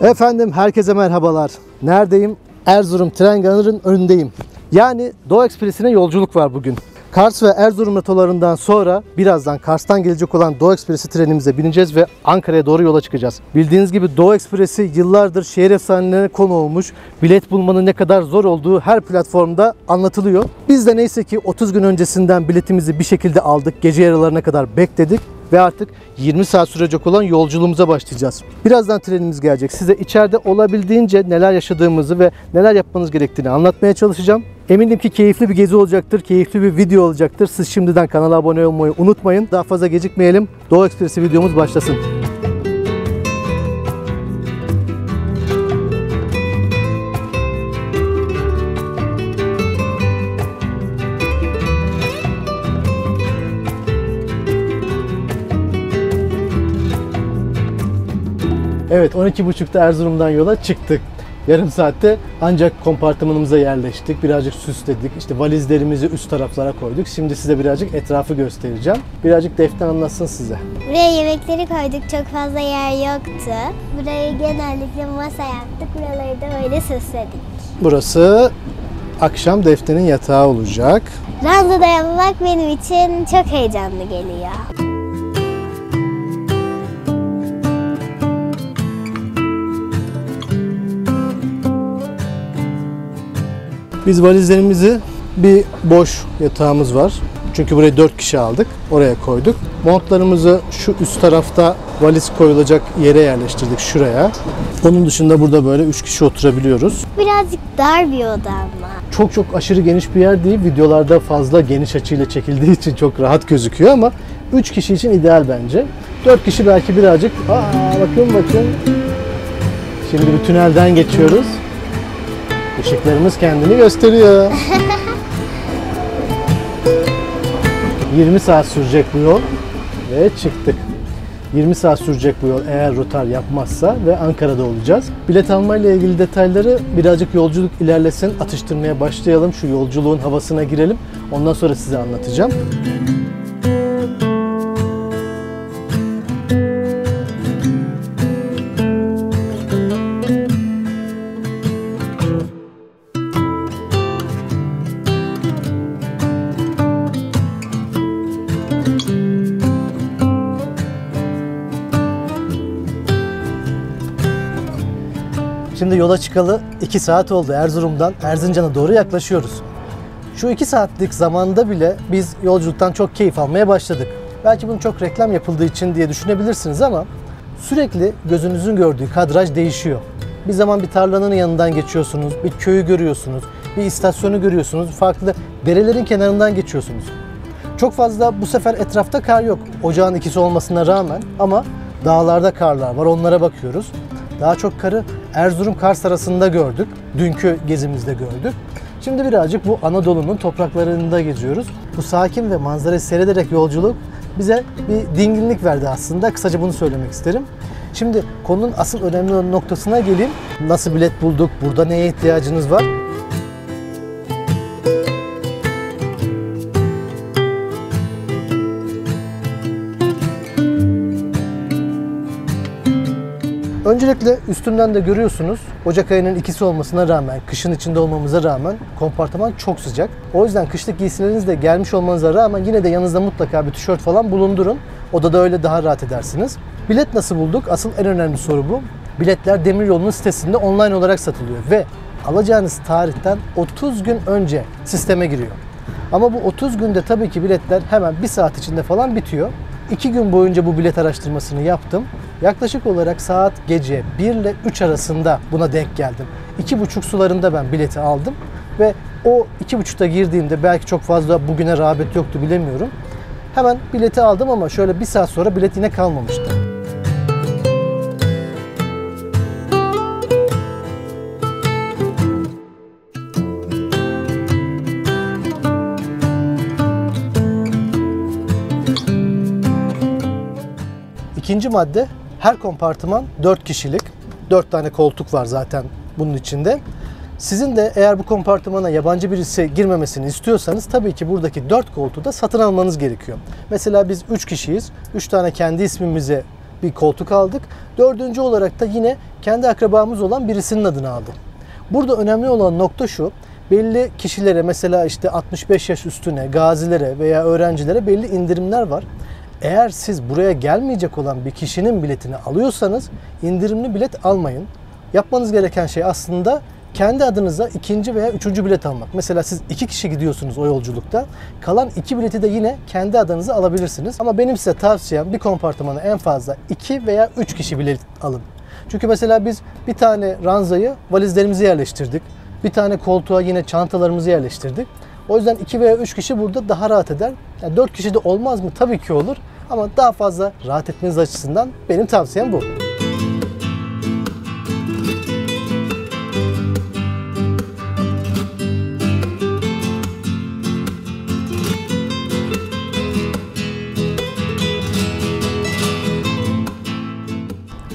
Efendim herkese merhabalar. Neredeyim? Erzurum Tren Garı'nın önündeyim. Yani Doğu Ekspresi'ne yolculuk var bugün. Kars ve Erzurum rotalarından sonra birazdan Kars'tan gelecek olan Doğu Ekspresi trenimize bineceğiz ve Ankara'ya doğru yola çıkacağız. Bildiğiniz gibi Doğu Ekspresi yıllardır şehir efsanelerine konu olmuş. Bilet bulmanın ne kadar zor olduğu her platformda anlatılıyor. Biz de neyse ki 30 gün öncesinden biletimizi bir şekilde aldık. Gece yarılarına kadar bekledik. Ve artık 20 saat sürecek olan yolculuğumuza başlayacağız. Birazdan trenimiz gelecek. Size içeride olabildiğince neler yaşadığımızı ve neler yapmanız gerektiğini anlatmaya çalışacağım. Eminim ki keyifli bir gezi olacaktır, keyifli bir video olacaktır. Siz şimdiden kanala abone olmayı unutmayın. Daha fazla gecikmeyelim. Doğu Ekspresi videomuz başlasın. Evet, 12.30'da Erzurum'dan yola çıktık. Yarım saatte ancak kompartımanımıza yerleştik. Birazcık süsledik. İşte valizlerimizi üst taraflara koyduk. Şimdi size birazcık etrafı göstereceğim. Birazcık Defne anlatsın size. Buraya yemekleri koyduk. Çok fazla yer yoktu. Burayı genellikle masa yaptık. Buraları da böyle süsledik. Burası akşam Defne'nin yatağı olacak. Ranzada yapmak benim için çok heyecanlı geliyor. Biz valizlerimizi, bir boş yatağımız var. Çünkü burayı 4 kişi aldık. Oraya koyduk. Montlarımızı şu üst tarafta valiz koyulacak yere yerleştirdik, şuraya. Onun dışında burada böyle 3 kişi oturabiliyoruz. Birazcık dar bir oda ama. Çok aşırı geniş bir yer değil. Videolarda fazla geniş açıyla çekildiği için çok rahat gözüküyor ama 3 kişi için ideal bence. 4 kişi belki birazcık... Bakın. Şimdi bir tünelden geçiyoruz. Işıklarımız kendini gösteriyor. 20 saat sürecek bu yol ve çıktık. 20 saat sürecek bu yol eğer rotar yapmazsa ve Ankara'da olacağız. Bilet almayla ilgili detayları birazcık yolculuk ilerlesin, atıştırmaya başlayalım. Şu yolculuğun havasına girelim. Ondan sonra size anlatacağım. Şimdi yola çıkalı 2 saat oldu. Erzurum'dan Erzincan'a doğru yaklaşıyoruz. Şu 2 saatlik zamanda bile biz yolculuktan çok keyif almaya başladık. Belki bunu çok reklam yapıldığı için diye düşünebilirsiniz ama sürekli gözünüzün gördüğü kadraj değişiyor. Bir zaman bir tarlanın yanından geçiyorsunuz, bir köyü görüyorsunuz, bir istasyonu görüyorsunuz, farklı derelerin kenarından geçiyorsunuz. Çok fazla bu sefer etrafta kar yok. Ocağın ikisi olmasına rağmen ama dağlarda karlar var, onlara bakıyoruz. Daha çok karı Erzurum-Kars arasında gördük. Dünkü gezimizde gördük. Şimdi birazcık bu Anadolu'nun topraklarında geziyoruz. Bu sakin ve manzarayı seyrederek yolculuk bize bir dinginlik verdi aslında. Kısaca bunu söylemek isterim. Şimdi konunun asıl önemli noktasına geleyim. Nasıl bilet bulduk? Burada neye ihtiyacınız var? Öncelikle üstünden de görüyorsunuz, Ocak ayının ikisi olmasına rağmen, kışın içinde olmamıza rağmen kompartıman çok sıcak. O yüzden kışlık giysilerinizle gelmiş olmanıza rağmen yine de yanınızda mutlaka bir tişört falan bulundurun. Odada öyle daha rahat edersiniz. Bilet nasıl bulduk? Asıl en önemli soru bu. Biletler Demiryolu'nun sitesinde online olarak satılıyor ve alacağınız tarihten 30 gün önce sisteme giriyor. Ama bu 30 günde tabii ki biletler hemen 1 saat içinde falan bitiyor. 2 gün boyunca bu bilet araştırmasını yaptım. Yaklaşık olarak saat gece 1 ile 3 arasında buna denk geldim. 2.30 sularında ben bileti aldım ve o 2.30'da girdiğimde belki çok fazla bugüne rağbet yoktu, bilemiyorum. Hemen bileti aldım ama şöyle 1 saat sonra bilet yine kalmamıştı. İkinci madde, her kompartıman 4 kişilik. 4 tane koltuk var zaten bunun içinde. Sizin de eğer bu kompartımana yabancı birisi girmemesini istiyorsanız tabii ki buradaki 4 koltuğu da satın almanız gerekiyor. Mesela biz 3 kişiyiz. 3 tane kendi ismimize bir koltuk aldık. 4. olarak da yine kendi akrabamız olan birisinin adını aldım. Burada önemli olan nokta şu. Belli kişilere, mesela işte 65 yaş üstüne, gazilere veya öğrencilere belli indirimler var. Eğer siz buraya gelmeyecek olan bir kişinin biletini alıyorsanız indirimli bilet almayın. Yapmanız gereken şey aslında kendi adınıza ikinci veya üçüncü bilet almak. Mesela siz 2 kişi gidiyorsunuz o yolculukta. Kalan 2 bileti de yine kendi adınıza alabilirsiniz. Ama benim size tavsiyem bir kompartımana en fazla 2 veya 3 kişi bilet alın. Çünkü mesela biz bir tane ranzayı valizlerimizi yerleştirdik. Bir tane koltuğa yine çantalarımızı yerleştirdik. O yüzden 2 veya 3 kişi burada daha rahat eder. Yani 4 kişi de olmaz mı? Tabii ki olur. Ama daha fazla rahat etmeniz açısından benim tavsiyem bu.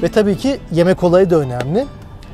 Ve tabii ki yemek olayı da önemli.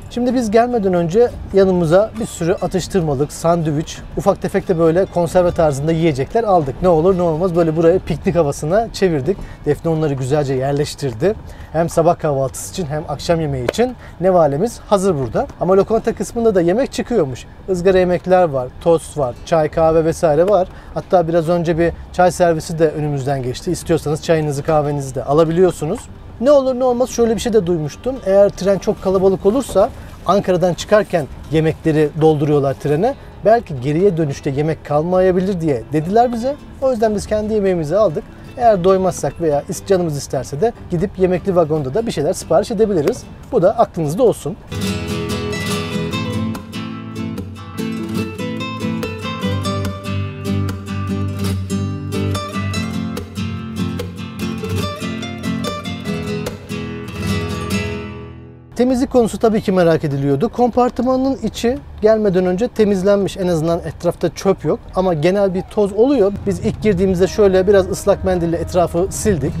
Şimdi biz gelmeden önce yanımıza bir sürü atıştırmalık, sandviç, ufak tefek de böyle konserve tarzında yiyecekler aldık. Ne olur ne olmaz böyle burayı piknik havasına çevirdik. Defne onları güzelce yerleştirdi. Hem sabah kahvaltısı için hem akşam yemeği için nevalemiz hazır burada. Ama lokanta kısmında da yemek çıkıyormuş. Izgara yemekler var, tost var, çay, kahve vesaire var. Hatta biraz önce bir çay servisi de önümüzden geçti. İstiyorsanız çayınızı, kahvenizi de alabiliyorsunuz. Ne olur ne olmaz şöyle bir şey de duymuştum. Eğer tren çok kalabalık olursa Ankara'dan çıkarken yemekleri dolduruyorlar trene. Belki geriye dönüşte yemek kalmayabilir diye dediler bize. O yüzden biz kendi yemeğimizi aldık. Eğer doymazsak veya canımız isterse de gidip yemekli vagonda da bir şeyler sipariş edebiliriz. Bu da aklınızda olsun. Temizlik konusu tabii ki merak ediliyordu. Kompartımanın içi gelmeden önce temizlenmiş. En azından etrafta çöp yok. Ama genel bir toz oluyor. Biz ilk girdiğimizde şöyle biraz ıslak mendille etrafı sildik.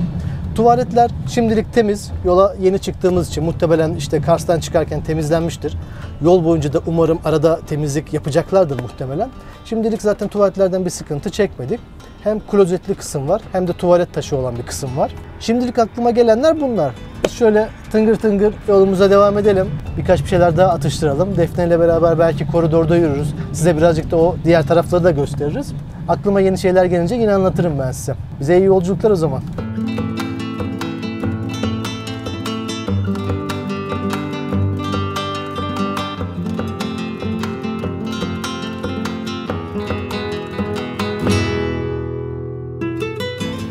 Tuvaletler şimdilik temiz. Yola yeni çıktığımız için muhtemelen işte Kars'tan çıkarken temizlenmiştir. Yol boyunca da umarım arada temizlik yapacaklardır muhtemelen. Şimdilik zaten tuvaletlerden bir sıkıntı çekmedik. Hem klozetli kısım var hem de tuvalet taşı olan bir kısım var. Şimdilik aklıma gelenler bunlar. Şöyle tıngır tıngır yolumuza devam edelim. Birkaç bir şeyler daha atıştıralım. Defne ile beraber belki koridorda yürürüz. Size birazcık da o diğer tarafları da gösteririz. Aklıma yeni şeyler gelince yine anlatırım ben size. Bize iyi yolculuklar o zaman.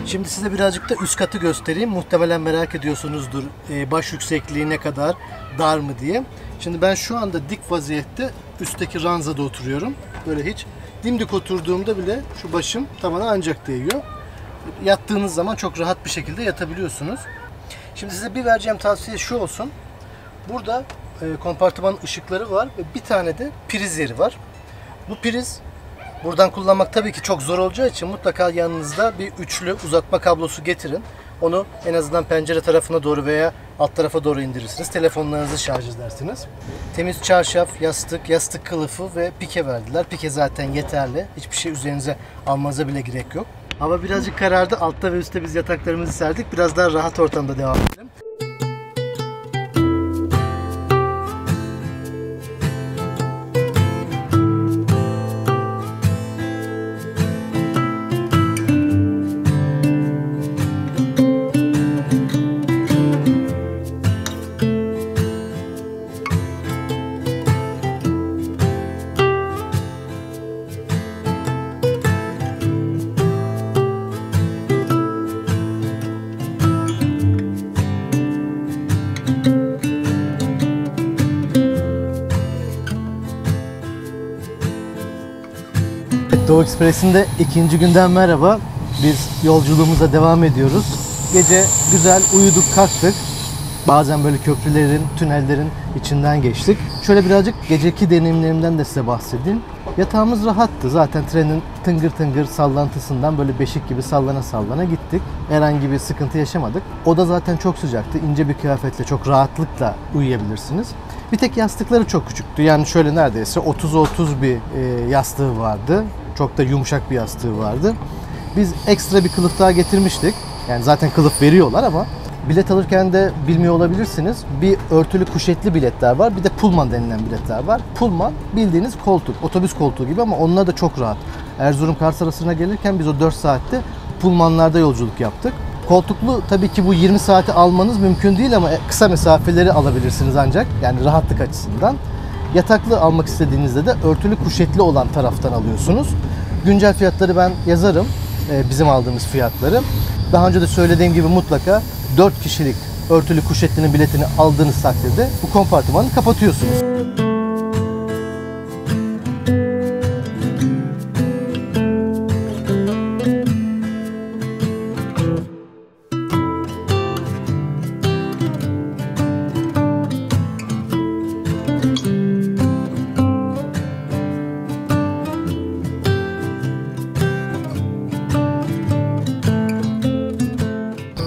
Şimdi size birazcık da üst katı göstereyim. Muhtemelen merak ediyorsunuzdur baş yüksekliği ne kadar, dar mı diye. Şimdi ben şu anda dik vaziyette üstteki ranzada oturuyorum. Böyle hiç dimdik oturduğumda bile şu başım tavana ancak değiyor. Yattığınız zaman çok rahat bir şekilde yatabiliyorsunuz. Şimdi size bir vereceğim tavsiye şu olsun. Burada kompartımanın ışıkları var ve bir tane de priz yeri var. Bu priz buradan kullanmak tabii ki çok zor olacağı için mutlaka yanınızda bir üçlü uzatma kablosu getirin. Onu en azından pencere tarafına doğru veya alt tarafa doğru indirirsiniz. Telefonlarınızı şarj edersiniz. Temiz çarşaf, yastık kılıfı ve pike verdiler. Pike zaten yeterli. Hiçbir şey üzerinize almanıza bile gerek yok. Hava birazcık karardı. Altta ve üstte biz yataklarımızı serdik. Biraz daha rahat ortamda devam edelim. Doğu Ekspresi'nin de ikinci günden merhaba. Biz yolculuğumuza devam ediyoruz. Gece güzel uyuduk, kalktık. Bazen böyle köprülerin, tünellerin içinden geçtik. Şöyle birazcık geceki deneyimlerimden de size bahsedeyim. Yatağımız rahattı. Zaten trenin tıngır tıngır sallantısından böyle beşik gibi sallana sallana gittik. Herhangi bir sıkıntı yaşamadık. Oda zaten çok sıcaktı. İnce bir kıyafetle çok rahatlıkla uyuyabilirsiniz. Bir tek yastıkları çok küçüktü. Yani şöyle neredeyse 30'a 30 bir yastığı vardı. Çok da yumuşak bir yastığı vardı. Biz ekstra bir kılıf daha getirmiştik. Yani zaten kılıf veriyorlar ama Bilet alırken de bilmiyor olabilirsiniz. Bir örtülü kuşetli biletler var, bir de pullman denilen biletler var. Pullman bildiğiniz koltuk, otobüs koltuğu gibi ama onlar da çok rahat. Erzurum-Kars arasına gelirken biz o 4 saatte pullmanlarda yolculuk yaptık. Koltuklu tabii ki bu 20 saati almanız mümkün değil ama kısa mesafeleri alabilirsiniz ancak, yani rahatlık açısından. Yataklı almak istediğinizde de örtülü kuşetli olan taraftan alıyorsunuz. Güncel fiyatları ben yazarım, bizim aldığımız fiyatları. Daha önce de söylediğim gibi mutlaka 4 kişilik örtülü kuşetlinin biletini aldığınız takdirde bu kompartımanı kapatıyorsunuz.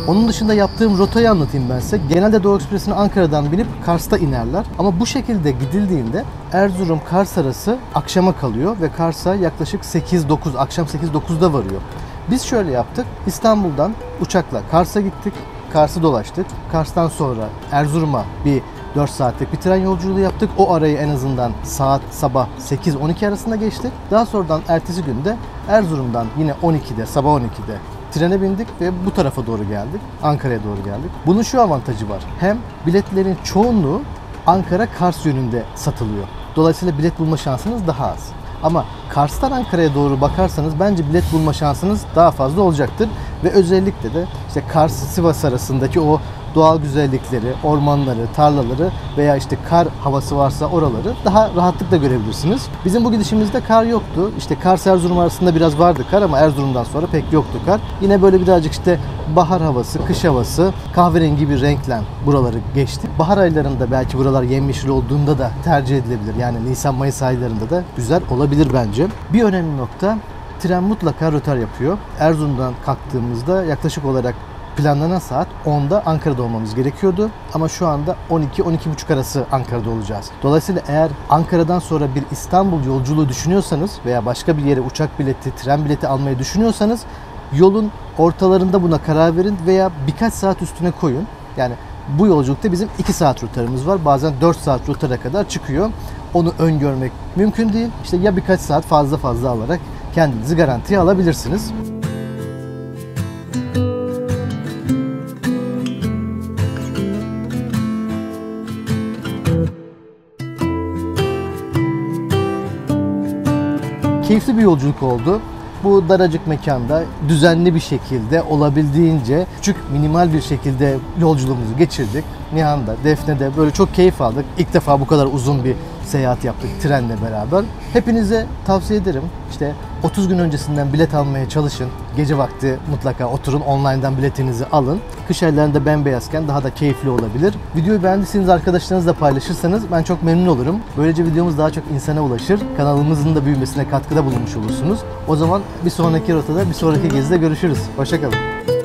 Onun dışında yaptığım rotayı anlatayım ben size. Genelde Doğu Ekspresi'ne Ankara'dan binip Kars'ta inerler. Ama bu şekilde gidildiğinde Erzurum-Kars arası akşama kalıyor ve Kars'a yaklaşık 8-9, akşam 8-9'da varıyor. Biz şöyle yaptık. İstanbul'dan uçakla Kars'a gittik. Kars'ı dolaştık. Kars'tan sonra Erzurum'a bir 4 saatlik bir tren yolculuğu yaptık. O arayı en azından saat sabah 8-12 arasında geçtik. Daha sonradan ertesi günde Erzurum'dan yine 12'de, sabah 12'de trene bindik ve bu tarafa doğru geldik. Ankara'ya doğru geldik. Bunun şu avantajı var. Hem biletlerin çoğunluğu Ankara-Kars yönünde satılıyor. Dolayısıyla bilet bulma şansınız daha az. Ama Kars'tan Ankara'ya doğru bakarsanız bence bilet bulma şansınız daha fazla olacaktır. Ve özellikle de işte Kars-Sivas arasındaki o doğal güzellikleri, ormanları, tarlaları veya işte kar havası varsa oraları daha rahatlıkla görebilirsiniz. Bizim bu gidişimizde kar yoktu. İşte Kars-Erzurum arasında biraz vardı kar ama Erzurum'dan sonra pek yoktu kar. Yine böyle birazcık işte bahar havası, kış havası, kahverengi bir renkle buraları geçti. Bahar aylarında belki buralar yemyeşil olduğunda da tercih edilebilir. Yani Nisan-Mayıs aylarında da güzel olabilir bence. Bir önemli nokta, tren mutlaka rötar yapıyor. Erzurum'dan kalktığımızda yaklaşık olarak planlanan saat 10'da Ankara'da olmamız gerekiyordu. Ama şu anda 12-12.30 arası Ankara'da olacağız. Dolayısıyla eğer Ankara'dan sonra bir İstanbul yolculuğu düşünüyorsanız veya başka bir yere uçak bileti, tren bileti almayı düşünüyorsanız yolun ortalarında buna karar verin veya birkaç saat üstüne koyun. Yani bu yolculukta bizim 2 saat rotarımız var. Bazen 4 saat rotara kadar çıkıyor. Onu öngörmek mümkün değil. İşte ya birkaç saat fazla alarak kendinizi garantiye alabilirsiniz. Keyifli bir yolculuk oldu. Bu daracık mekanda düzenli bir şekilde olabildiğince küçük minimal bir şekilde yolculuğumuzu geçirdik. Nihan'da, Defne'de böyle çok keyif aldık. İlk defa bu kadar uzun bir seyahat yaptık trenle beraber. Hepinize tavsiye ederim. İşte 30 gün öncesinden bilet almaya çalışın. Gece vakti mutlaka oturun, online'dan biletinizi alın. Kış aylarında bembeyazken daha da keyifli olabilir. Videoyu beğendiyseniz arkadaşlarınızla paylaşırsanız ben çok memnun olurum. Böylece videomuz daha çok insana ulaşır. Kanalımızın da büyümesine katkıda bulunmuş olursunuz. O zaman bir sonraki rotada, bir sonraki gezide görüşürüz. Hoşça kalın.